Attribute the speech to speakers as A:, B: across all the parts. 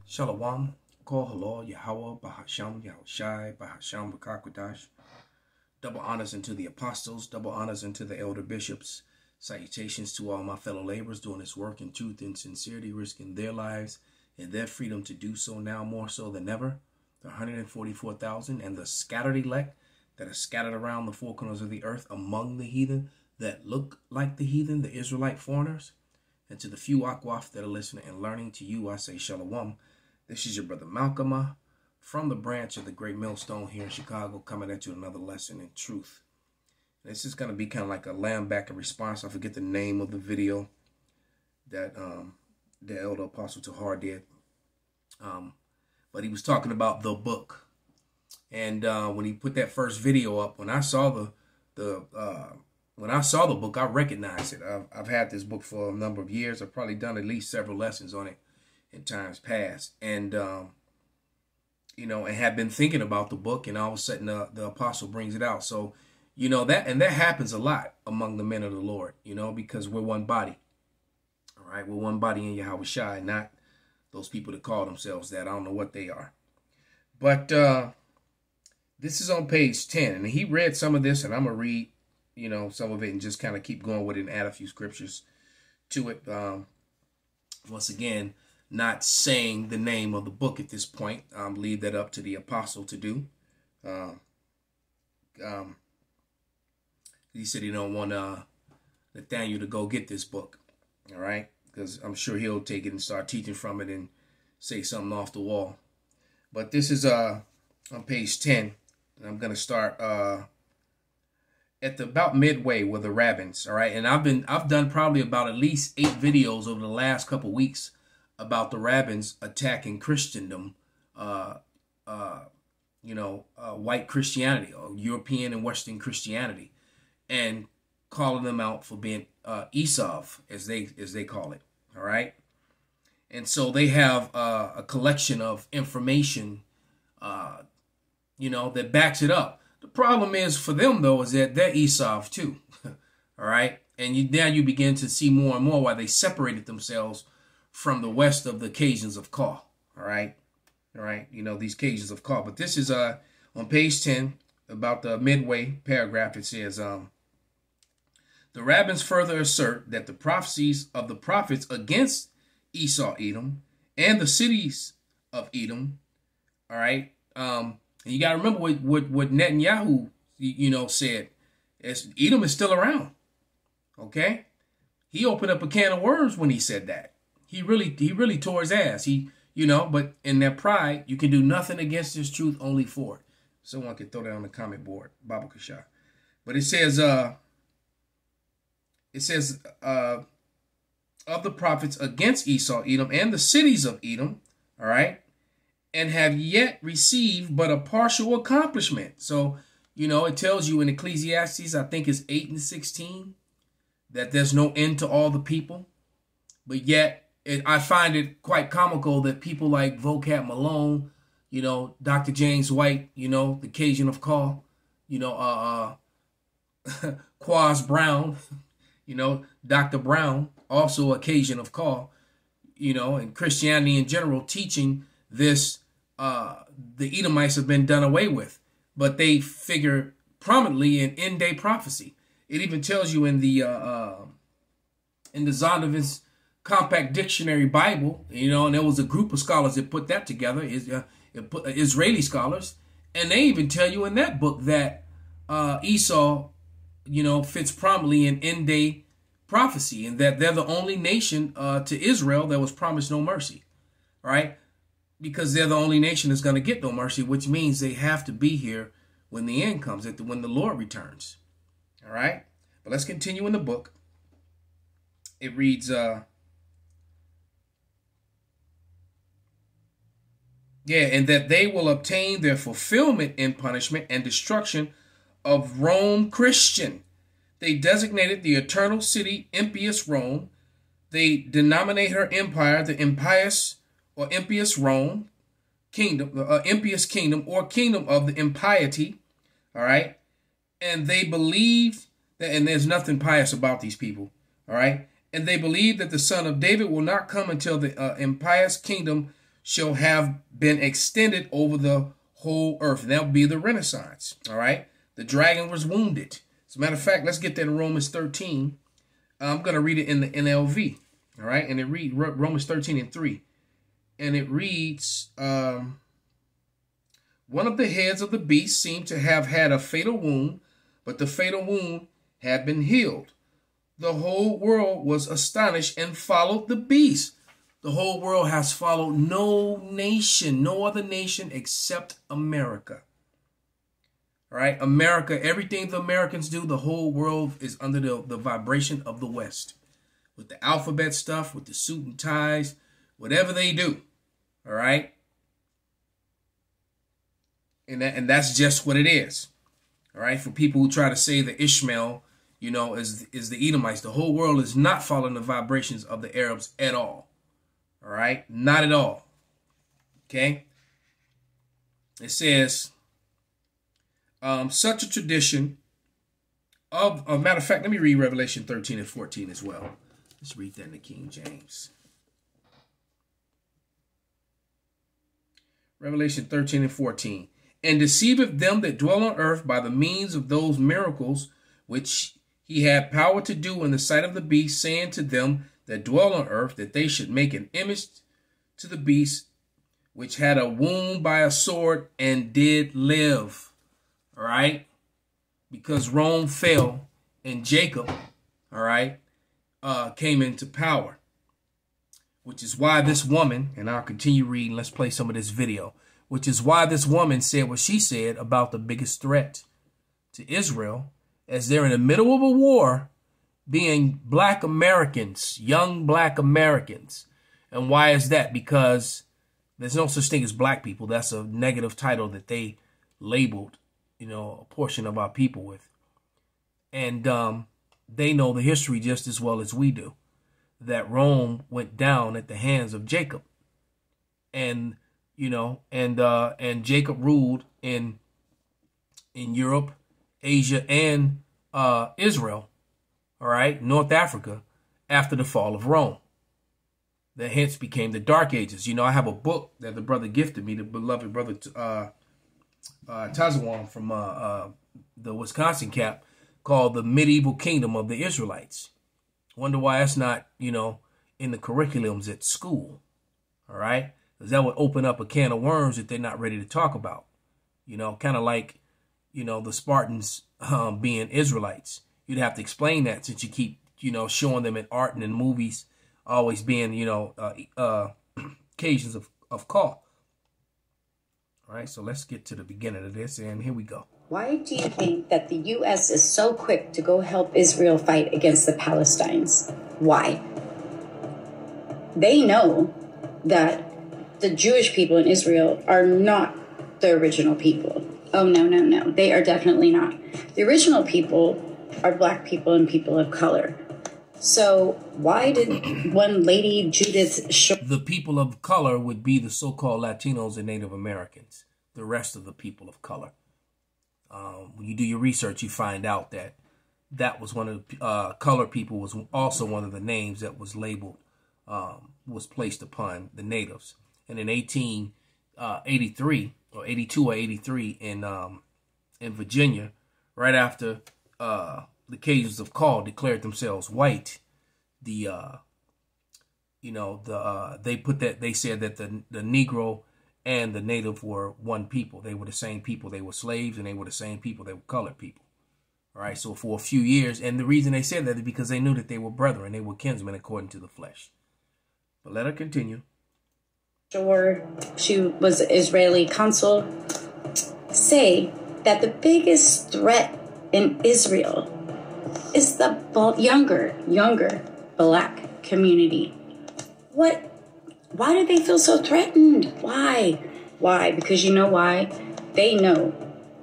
A: Shalom, Kol Halal, Yahweh, Bahasham, Yahushai, Bahasham, Bakakwadash. Double honors unto the apostles, double honors unto the elder bishops. Salutations to all my fellow laborers doing this work in truth and sincerity, risking their lives and their freedom to do so now more so than ever. The 144,000 and the scattered elect that are scattered around the four corners of the earth among the heathen that look like the heathen, the Israelite foreigners. And to the few Akwaf that are listening and learning, to you I say Shalom. This is your brother Malcolm from the branch of the Great Millstone here in Chicago, coming at you another lesson in truth. This is going to be kind of like a lambacker response. I forget the name of the video that the elder apostle Tahar did. But he was talking about the book. And when he put that first video up, when I saw the book, I recognized it. I've had this book for a number of years. I've probably done at least several lessons on it in times past. And, and had been thinking about the book, and all of a sudden the apostle brings it out. So, that happens a lot among the men of the Lord, because we're one body. All right. We're one body in Yahweh Shai, not those people that call themselves that. I don't know what they are. But this is on page 10. And he read some of this, and I'm going to read some of it and just kind of keep going with it and add a few scriptures to it. Once again, not saying the name of the book at this point. Leave that up to the apostle to do. He said he don't want Nathaniel to go get this book. All right. Because I'm sure he'll take it and start teaching from it and say something off the wall. But this is on page 10. And I'm going to start at about midway with the rabbins, all right? And I've done probably about at least 8 videos over the last couple weeks about the rabbins attacking Christendom, white Christianity or European and Western Christianity, and calling them out for being Esau, as they call it, all right? And so they have a collection of information, that backs it up. The problem is for them, though, is that they're Esau too, all right? And now you begin to see more and more why they separated themselves from the west of the Cajuns of Kaw, all right? All right, these Cajuns of Kaw. But this is on page 10, about the midway paragraph. It says, the rabbins further assert that the prophecies of the prophets against Esau, Edom, and the cities of Edom, all right, and you got to remember what Netanyahu, said. Edom is still around. Okay? He opened up a can of worms when he said that. He really tore his ass. But in their pride, you can do nothing against this truth, only for it. Someone could throw that on the comment board, Baba Kasha. But it says, of the prophets against Esau, Edom, and the cities of Edom, all right, and have yet received but a partial accomplishment. So, it tells you in Ecclesiastes, I think it's 8 and 16, that there's no end to all the people. But yet, I find it quite comical that people like Vocab Malone, Dr. James White, the Cajun of Kaw, Quaz Brown, Dr. Brown, also a Cajun of Kaw, and Christianity in general, teaching this, the Edomites have been done away with, but they figure prominently in end-day prophecy. It even tells you in the Zondervan's Compact Dictionary Bible, and there was a group of scholars that put that together, Israeli scholars, and they even tell you in that book that Esau, fits prominently in end-day prophecy, and that they're the only nation to Israel that was promised no mercy, all right? Because they're the only nation that's going to get no mercy, which means they have to be here when the end comes, when the Lord returns. All right? But let's continue in the book. It reads, and that they will obtain their fulfillment in punishment and destruction of Rome Christian. They designated the eternal city impious Rome. They denominate her empire the impious or impious Rome kingdom, impious kingdom, or kingdom of the impiety, all right? And they believe that, and there's nothing pious about these people, all right? And they believe that the son of David will not come until the impious kingdom shall have been extended over the whole earth. And that would be the Renaissance. All right. The dragon was wounded. As a matter of fact, let's get that in Romans 13. I'm going to read it in the NLV. All right. And it reads Romans 13:3. And it reads, one of the heads of the beast seemed to have had a fatal wound, but the fatal wound had been healed. The whole world was astonished and followed the beast. The whole world has followed no nation, no other nation except America. All right, America, everything the Americans do, the whole world is under the vibration of the West. With the alphabet stuff, with the suit and ties, whatever they do. All right. And that's just what it is. All right. For people who try to say that Ishmael, you know, is the Edomites, the whole world is not following the vibrations of the Arabs at all. All right. Not at all. Okay. It says, such a tradition of a matter of fact, let me read Revelation 13:14 as well. Let's read that in the King James. Revelation 13:14. And deceiveth them that dwell on earth by the means of those miracles which he had power to do in the sight of the beast, saying to them that dwell on earth that they should make an image to the beast, which had a wound by a sword and did live. All right. Because Rome fell and Jacob, all right, came into power. Which is why this woman, and I'll continue reading, let's play some of this video, which is why this woman said what she said about the biggest threat to Israel, as they're in the middle of a war, being black Americans, young black Americans. And why is that? Because there's no such thing as black people. That's a negative title that they labeled, you know, a portion of our people with. And they know the history just as well as we do. That Rome went down at the hands of Jacob, and you know, and Jacob ruled in Europe, Asia, and Israel, all right, North Africa, after the fall of Rome. That hence became the Dark Ages. You know, I have a book that the brother gifted me, the beloved brother Tazawam from the Wisconsin Cap, called The Medieval Kingdom of the Israelites. Wonder why that's not, you know, in the curriculums at school. All right. Because that would open up a can of worms that they're not ready to talk about. You know, kind of like, you know, the Spartans being Israelites. You'd have to explain that since you keep, you know, showing them in art and in movies, always being, you know, occasions of call. All right. So let's get to the beginning of this. And here we go.
B: Why do you think that the U.S. is so quick to go help Israel fight against the Palestinians? Why? They know that the Jewish people in Israel are not the original people. Oh, no, no, no. They are definitely not. The original people are black people and people of color. So why did one lady, Judith...
A: The people of color would be the so-called Latinos and Native Americans. The rest of the people of color. When you do your research, you find out that that was one of the colored people was also one of the names that was labeled, was placed upon the natives. And in 1883 or 82 or 83 in Virginia, right after the Cajuns of Call declared themselves white, they said that the Negro and the native were one people. They were the same people. They were slaves, and they were the same people. They were colored people. All right. So for a few years, and the reason they said that is because they knew that they were brethren. They were kinsmen according to the flesh. But let her continue.
B: Sure, she was an Israeli consul. Say that the biggest threat in Israel is the younger black community. What? Why do they feel so threatened? Why? Why? Because you know why? They know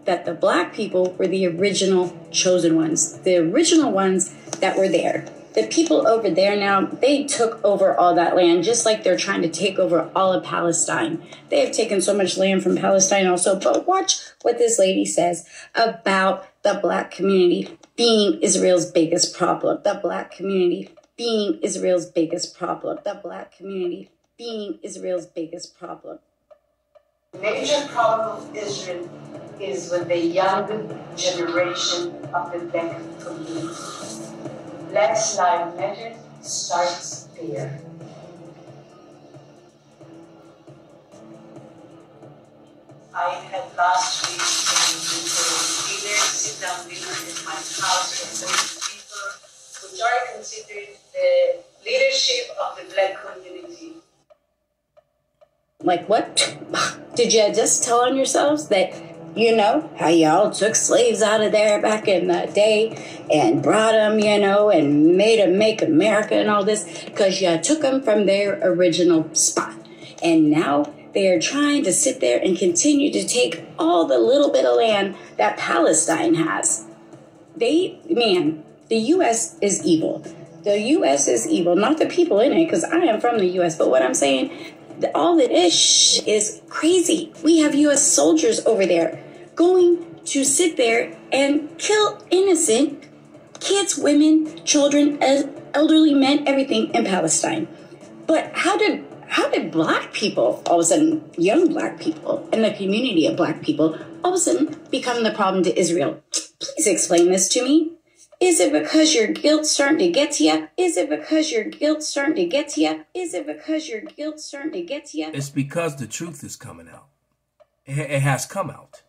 B: that the black people were the original chosen ones, the original ones that were there. The people over there now, they took over all that land, just like they're trying to take over all of Palestine. They have taken so much land from Palestine also. But watch what this lady says about the black community being Israel's biggest problem. The black community being Israel's biggest problem. The black community being Israel's biggest problem?
C: The major problem of Israel is with the young generation of the black community. Black Lives Matter starts there. I had last week a sit-down dinner at my house with people which are considered the leadership of the black community.
B: Like what? Did you just tell on yourselves that, you know, how y'all took slaves out of there back in the day and brought them, you know, and made them make America and all this because you took them from their original spot. And now they are trying to sit there and continue to take all the little bit of land that Palestine has. The U.S. is evil. The U.S. is evil, not the people in it, because I am from the U.S. But what I'm saying, all it is crazy. We have U.S. soldiers over there going to sit there and kill innocent kids, women, children, elderly men, everything in Palestine. But how did black people, all of a sudden, young black people in the community of black people, all of a sudden become the problem to Israel? Please explain this to me. Is it because your guilt's starting to get to you? Is it because your guilt's starting to get to you? Is it because your guilt's starting to get to you?
A: It's because the truth is coming out. It has come out.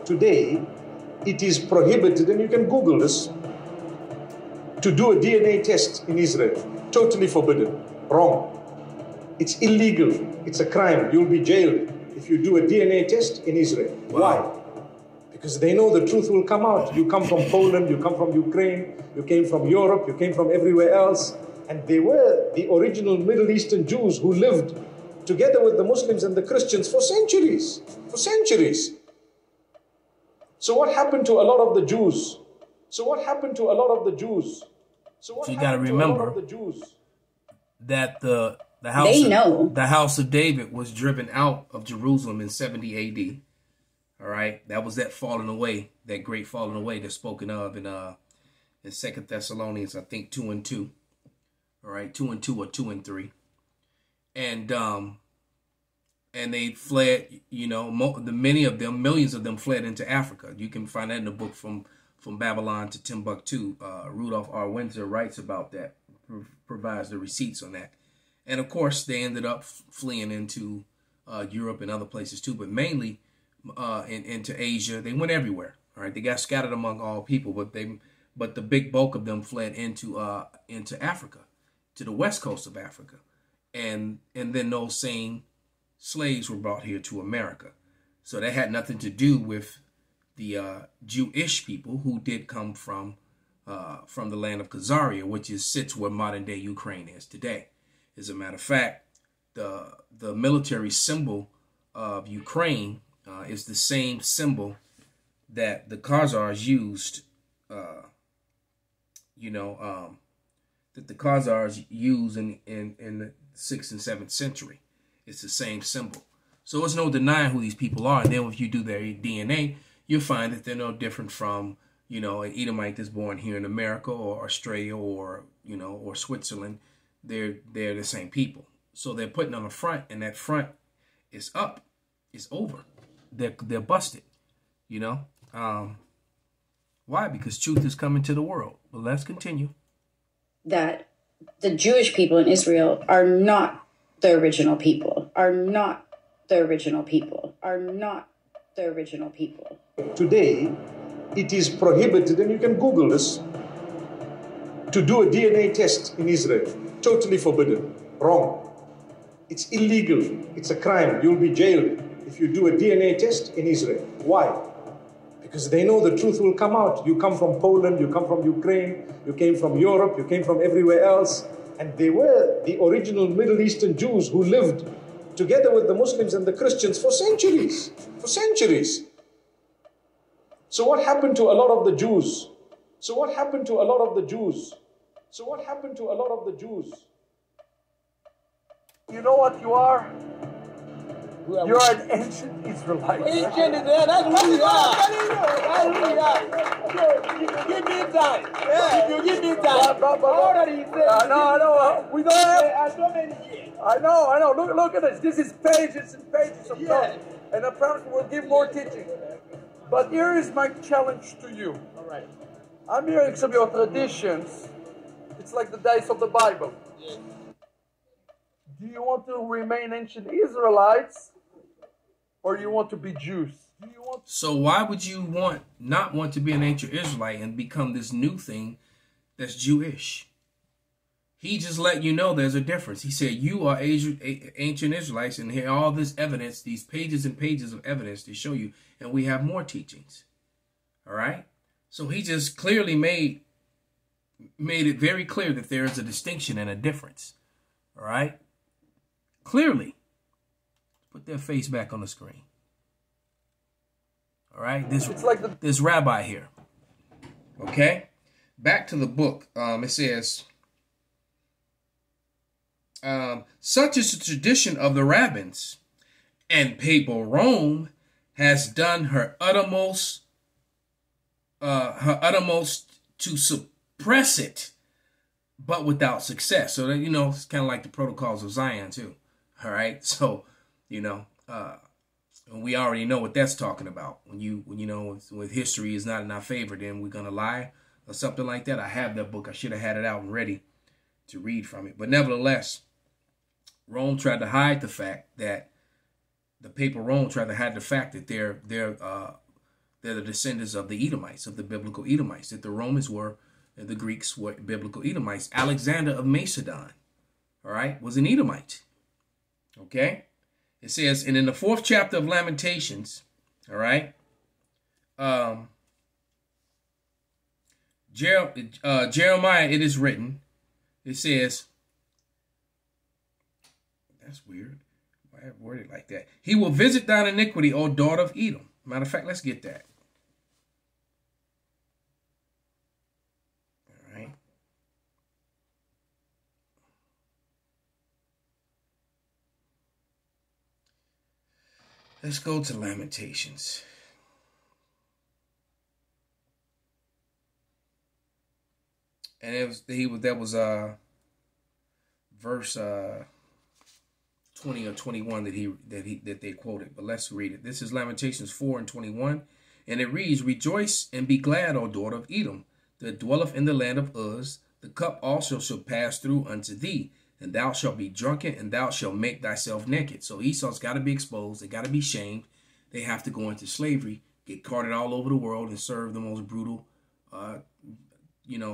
D: Today, it is prohibited, and you can Google this, to do a DNA test in Israel. Totally forbidden. Wrong. It's illegal. It's a crime. You'll be jailed if you do a DNA test in Israel.
A: Wow.
D: Why? Because they know the truth will come out. You come from Poland, you come from Ukraine, you came from Europe, you came from everywhere else. And they were the original Middle Eastern Jews who lived together with the Muslims and the Christians for centuries. For centuries. So what happened to a lot of the Jews? So
A: you got to remember that the house of David was driven out of Jerusalem in 70 A.D. All right, that was that falling away, that great falling away that's spoken of in 2 Thessalonians, I think 2:2. All right, 2:2 or 2:3, and they fled. You know, many of them, millions of them, fled into Africa. You can find that in the book from Babylon to Timbuktu. Rudolph R. Windsor writes about that, provides the receipts on that, and of course they ended up fleeing into Europe and other places too, but mainly into Asia. They went everywhere. All right, they got scattered among all people, but the big bulk of them fled into Africa, to the west coast of Africa, and then those same slaves were brought here to America. So that had nothing to do with the Jewish people who did come from the land of Khazaria, which sits where modern day Ukraine is today. As a matter of fact, the military symbol of Ukraine is the same symbol that the Khazars used, that the Khazars used in the 6th and 7th century. It's the same symbol. So there's no denying who these people are. And then if you do their DNA, you'll find that they're no different from, an Edomite that's born here in America or Australia or Switzerland. They're the same people. So they're putting on a front, and that front is up. It's over. They're busted, Why? Because truth is coming to the world. But let's continue.
B: That the Jewish people in Israel are not the original people, are not the original people, are not the original people.
D: Today, it is prohibited, and you can Google this, to do a DNA test in Israel. Totally forbidden. Wrong. It's illegal. It's a crime. You'll be jailed if you do a DNA test in Israel. Why? Because they know the truth will come out. You come from Poland, you come from Ukraine, you came from Europe, you came from everywhere else. And they were the original Middle Eastern Jews who lived together with the Muslims and the Christians for centuries. For centuries. So what happened to a lot of the Jews? So what happened to a lot of the Jews? So what happened to a lot of the Jews?
E: You know what you are? You're an ancient Israelite.
F: Ancient Israelite, that's who you are. That's who you are. If you give me time, if you give me time, how old are you?
E: No, we don't have.
F: So many years. I know. Look at this. This is pages and pages of notes. And I promise we'll give more teaching. But here is my challenge to you.
E: All right.
F: I'm hearing some of your traditions. It's like the days of the Bible.
E: Yes.
F: Do you want to remain ancient Israelites, or you want to be Jews?
A: So why would you not want to be an ancient Israelite and become this new thing that's Jewish? He just let you know there's a difference. He said, you are ancient Israelites, and here all this evidence, these pages and pages of evidence to show you, and we have more teachings. All right? So he just clearly made it very clear that there is a distinction and a difference. All right? Clearly. Put their face back on the screen. All right? This rabbi here. Okay? Back to the book. It says, such is the tradition of the rabbins, and papal Rome has done her uttermost to suppress it, but without success. So that, it's kind of like the protocols of Zion too. All right. So, we already know what that's talking about. When history is not in our favor, then we're going to lie or something like that. I have that book. I should have had it out and ready to read from it. But nevertheless, Rome tried to hide the fact that the papal Rome tried to hide the fact that they're the descendants of the Edomites, of the biblical Edomites, that the Romans were, and the Greeks were biblical Edomites. Alexander of Macedon, all right, was an Edomite. Okay? It says, and in the 4th chapter of Lamentations, all right, Jeremiah, it is written, it says, that's weird. Why I worded like that? He will visit thine iniquity, O daughter of Edom. Matter of fact, let's get that. All right. Let's go to Lamentations. And that was verse 20 or 21 that they quoted. But let's read it. This is Lamentations 4:21, and it reads, "Rejoice and be glad, O daughter of Edom, that dwelleth in the land of Uz. The cup also shall pass through unto thee, and thou shalt be drunken, and thou shalt make thyself naked." So Esau's got to be exposed. They got to be shamed. They have to go into slavery, get carted all over the world, and serve the most brutal,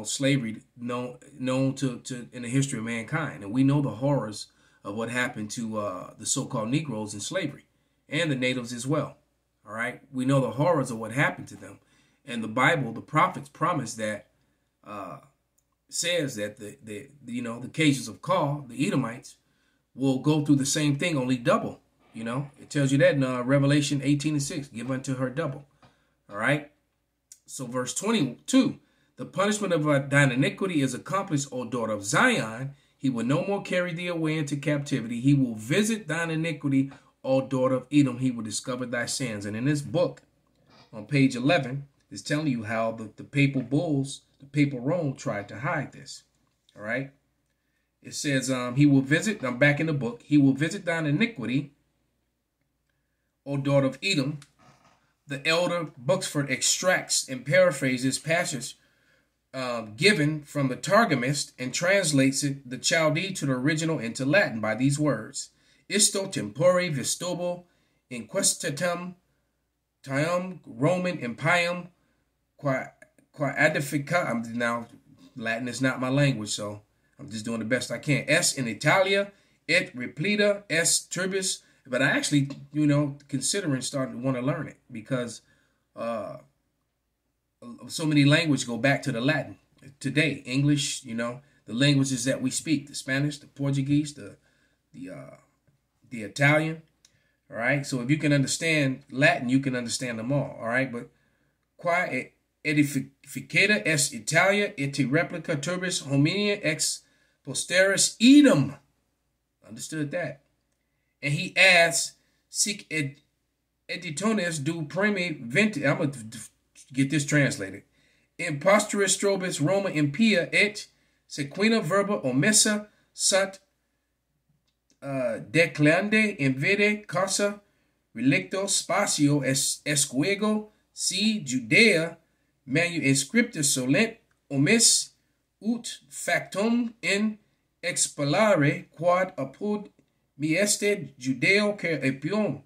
A: slavery known to in the history of mankind. And we know the horrors of what happened to the so-called Negroes in slavery, and the natives as well. All right, we know the horrors of what happened to them, and the Bible, the prophets promise that says that the cages of Call, the Edomites, will go through the same thing, only double. It tells you that in Revelation 18:6, give unto her double. All right. So verse 22, the punishment of thine iniquity is accomplished, O daughter of Zion. He will no more carry thee away into captivity. He will visit thine iniquity, O daughter of Edom. He will discover thy sins. And in this book, on page 11, is telling you how the papal bulls, the papal Rome, tried to hide this. All right. It says, he will visit, I'm back in the book, he will visit thine iniquity, O daughter of Edom. The elder Buxford extracts and paraphrases passage given from the Targumist and translates it, the Chaldee, to the original into Latin by these words: Isto tempore vistobo inquestatum tiam Roman impium qua edifica. Now, Latin is not my language, so I'm just doing the best I can. Es in Italia, et repleta, es turbis. But I actually, considering starting to want to learn it, because so many languages go back to the Latin. Today, English, the languages that we speak, the Spanish, the Portuguese, the Italian. All right. So if you can understand Latin, you can understand them all. All right. But qua edificata est Italia et replica turbis hominia ex posteris Edom. Understood that. And he adds, sic editones du primi venti. I'm going to get this translated. Imposturis strobis Roma impia et sequina verba omissa sunt declande in vede casa relicto spatio esquego si Judea manu inscripta solent omis ut factum in expellare quod apud mieste Judeo cer epium.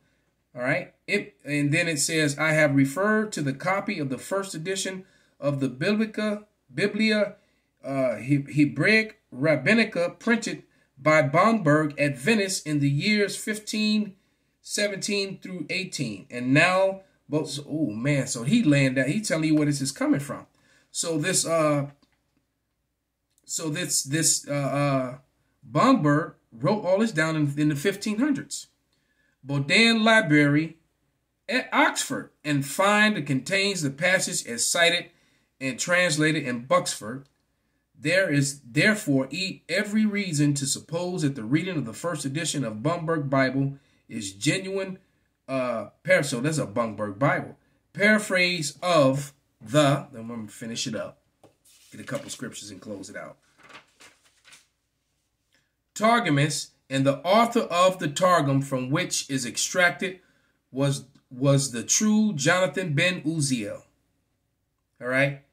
A: All right. And then it says, I have referred to the copy of the first edition of the Biblia Hebraic Rabbinica printed by Bomberg at Venice in the years 1517 through 18. And now, oh man, so he laying down, he telling you where this is coming from. So this Bomberg wrote all this down in the 1500s. Bodleian Library at Oxford, and find it contains the passage as cited and translated in Buxford. There is therefore every reason to suppose that the reading of the first edition of Bomberg Bible is genuine. So that's a Bomberg Bible paraphrase of the. Then I'm gonna finish it up, get a couple scriptures and close it out. Targumus, and the author of the Targum from which is extracted was the true Jonathan ben Uziel. All right.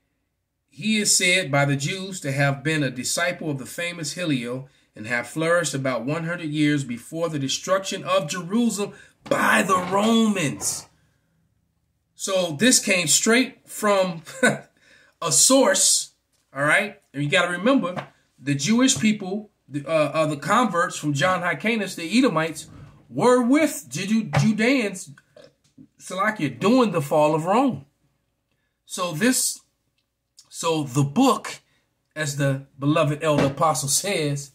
A: He is said by the Jews to have been a disciple of the famous Hillel and have flourished about 100 years before the destruction of Jerusalem by the Romans. So this came straight from a source. All right. And you got to remember, the Jewish people, the converts from John Hyrcanus, the Edomites, were with Judeans, Salakia, during the fall of Rome. So the book, as the beloved elder apostle says,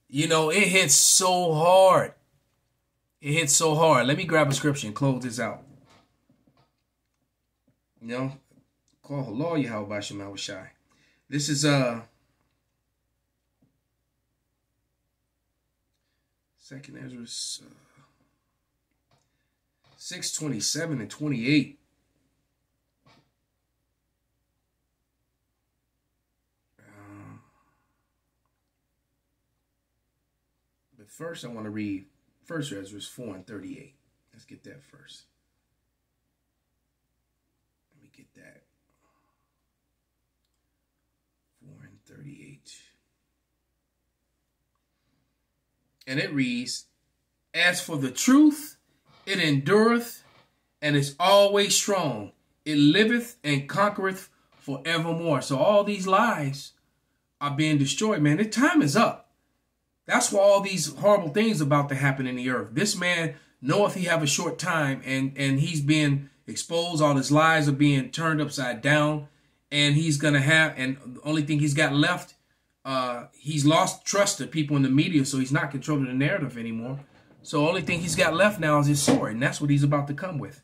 A: it hits so hard. It hits so hard. Let me grab a scripture and close this out. Call Halal Yahweh Bashem Awashai. This is Second Ezra 6:27 and 28. But first, I want to read First Ezra 4 and 38. Let's get that first. Let me get that. 4 and 38. And it reads, as for the truth, it endureth and is always strong. It liveth and conquereth forevermore. So all these lies are being destroyed, man. The time is up. That's why all these horrible things about to happen in the earth. This man knoweth he have a short time, and he's being exposed. All his lies are being turned upside down, and he's going to have, and the only thing he's got left, he's lost trust of people in the media, so he's not controlling the narrative anymore. So the only thing he's got left now is his sword, and that's what he's about to come with.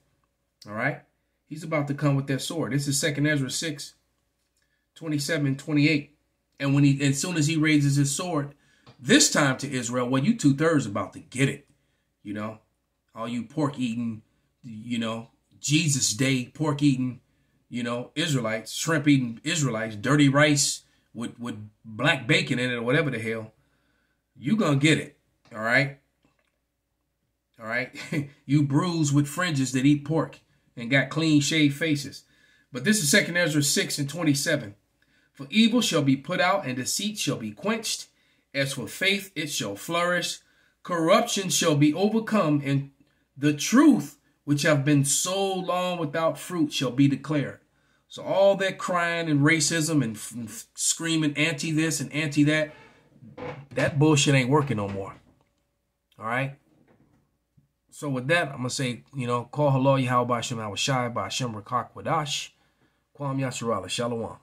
A: All right? He's about to come with that sword. This is 2 Ezra 6:27, 28. And as soon as he raises his sword, this time to Israel, well, you 2/3 about to get it. All you pork eating, Jesus Day pork eating, Israelites, shrimp eating Israelites, dirty rice with black bacon in it or whatever the hell, you gonna get it. All right. All right. You bruised with fringes that eat pork and got clean shaved faces. But this is 2 Ezra 6 and 27. For evil shall be put out and deceit shall be quenched. As for faith, it shall flourish. Corruption shall be overcome, and the truth, which have been so long without fruit, shall be declared. So all that crying and racism and screaming anti this and anti that, that bullshit ain't working no more. All right? So with that, I'm going to say, call Halal Yahweh Bashem Awashai Bashem Rakak Wadash. Kwam Yasharala. Shalom.